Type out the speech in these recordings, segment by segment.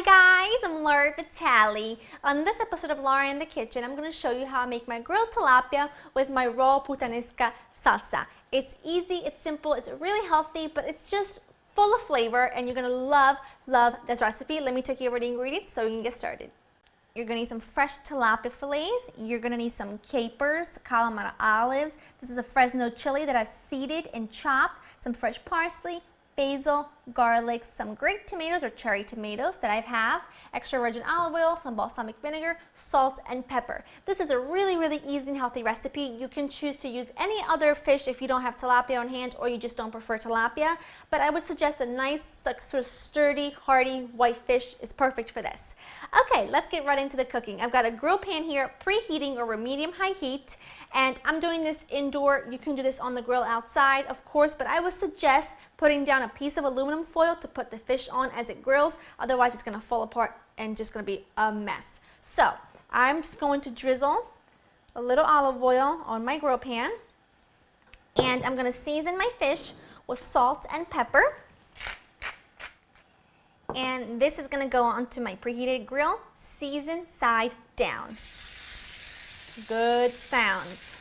guys, I'm Laura Vitale. On this episode of Laura in the Kitchen, I'm going to show you how I make my grilled tilapia with my raw Puttanesca salsa. It's easy, it's simple, it's really healthy, but it's just full of flavor and you're going to love this recipe. Let me take you over the ingredients so we can get started. You're going to need some fresh tilapia fillets. You're going to need some capers, calamari olives. This is a Fresno chili that I've seeded and chopped, some fresh parsley, basil, garlic, some grape tomatoes or cherry tomatoes that I have, extra virgin olive oil, some balsamic vinegar, salt, and pepper. This is a really easy and healthy recipe. You can choose to use any other fish if you don't have tilapia on hand or you just don't prefer tilapia, but I would suggest a nice, sort of sturdy, hearty white fish is perfect for this. Okay, let's get right into the cooking. I've got a grill pan here, preheating over medium-high heat, and I'm doing this indoor. You can do this on the grill outside, of course, but I would suggest putting down a piece of aluminum foil to put the fish on as it grills. Otherwise, it's going to fall apart and just going to be a mess. So, I'm just going to drizzle a little olive oil on my grill pan, and I'm going to season my fish with salt and pepper. And this is going to go onto my preheated grill, seasoned side down. Good sounds.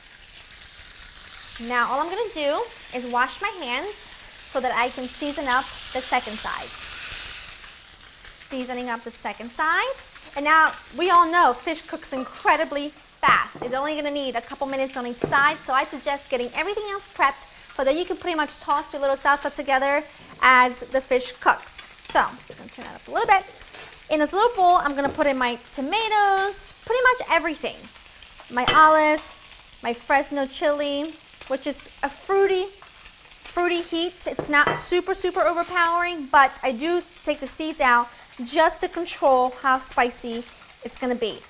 Now all I'm going to do is wash my hands so that I can season up the second side. Seasoning up the second side. And now we all know fish cooks incredibly fast. It's only going to need a couple minutes on each side, so I suggest getting everything else prepped so that you can pretty much toss your little salsa together as the fish cooks. So, I'm going to turn that up a little bit. In this little bowl, I'm going to put in my tomatoes, pretty much everything. My olives, my Fresno chili, which is a fruity heat. It's not super overpowering, but I do take the seeds out just to control how spicy it's going to be.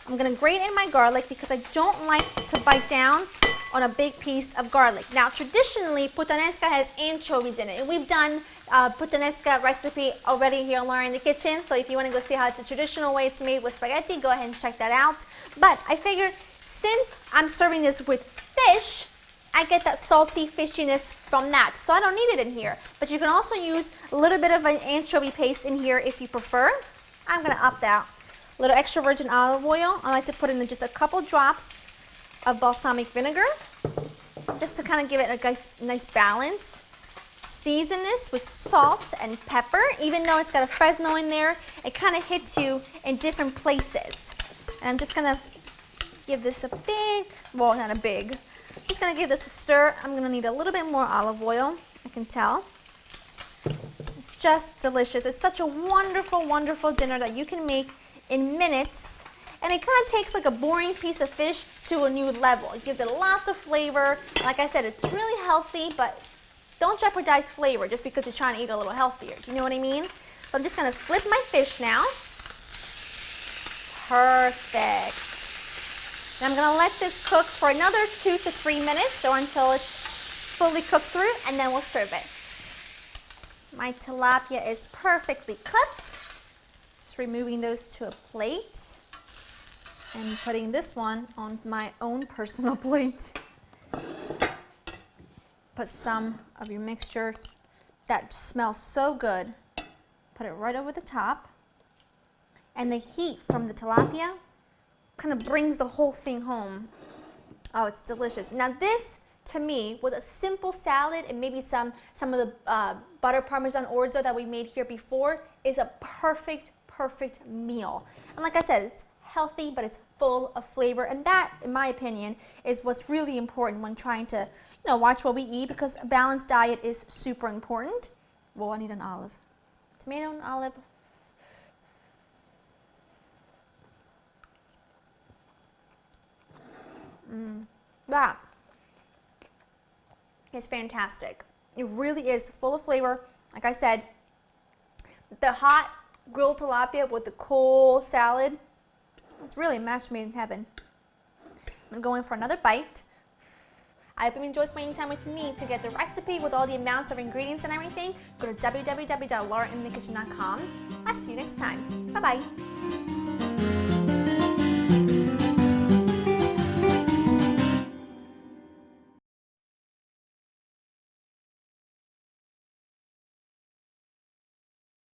I'm going to grate in my garlic because I don't like to bite down on a big piece of garlic. Now, traditionally, Puttanesca has anchovies in it, and we've done Puttanesca recipe already here on Laura in the Kitchen, so if you want to go see how it's a traditional way it's made with spaghetti, go ahead and check that out. But I figured since I'm serving this with fish, I get that salty fishiness from that, so I don't need it in here. But you can also use a little bit of an anchovy paste in here if you prefer. I'm going to opt out. A little extra virgin olive oil. I like to put in just a couple drops of balsamic vinegar, just to kind of give it a nice balance. Season this with salt and pepper. Even though it's got a Fresno in there, it kind of hits you in different places. And I'm just going to give this a big, well, not a big, just going to give this a stir. I'm going to need a little bit more olive oil, I can tell. It's just delicious. It's such a wonderful dinner that you can make in minutes. And it kind of takes like a boring piece of fish to a new level. It gives it lots of flavor. Like I said, it's really healthy, but don't jeopardize flavor just because you're trying to eat a little healthier. Do you know what I mean? So I'm just going to flip my fish now. Perfect. And I'm going to let this cook for another 2 to 3 minutes, or until it's fully cooked through, and then we'll serve it. My tilapia is perfectly cooked. Just removing those to a plate and putting this one on my own personal plate. Put some of your mixture that smells so good. Put it right over the top. And the heat from the tilapia kind of brings the whole thing home. Oh, it's delicious. Now this, to me, with a simple salad and maybe some of the butter parmesan orzo that we made here before, is a perfect meal. And like I said, it's healthy, but it's full of flavor. And that, in my opinion, is what's really important when trying to watch what we eat, because a balanced diet is super important. Well, I need an olive. Tomato and olive. That is fantastic. It really is full of flavor. Like I said, the hot grilled tilapia with the cold salad, it's really a match made in heaven. I'm going to go in for another bite. I hope you enjoyed spending time with me. To get the recipe with all the amounts of ingredients and everything, go to www.laurainthekitchen.com. I'll see you next time. Bye-bye.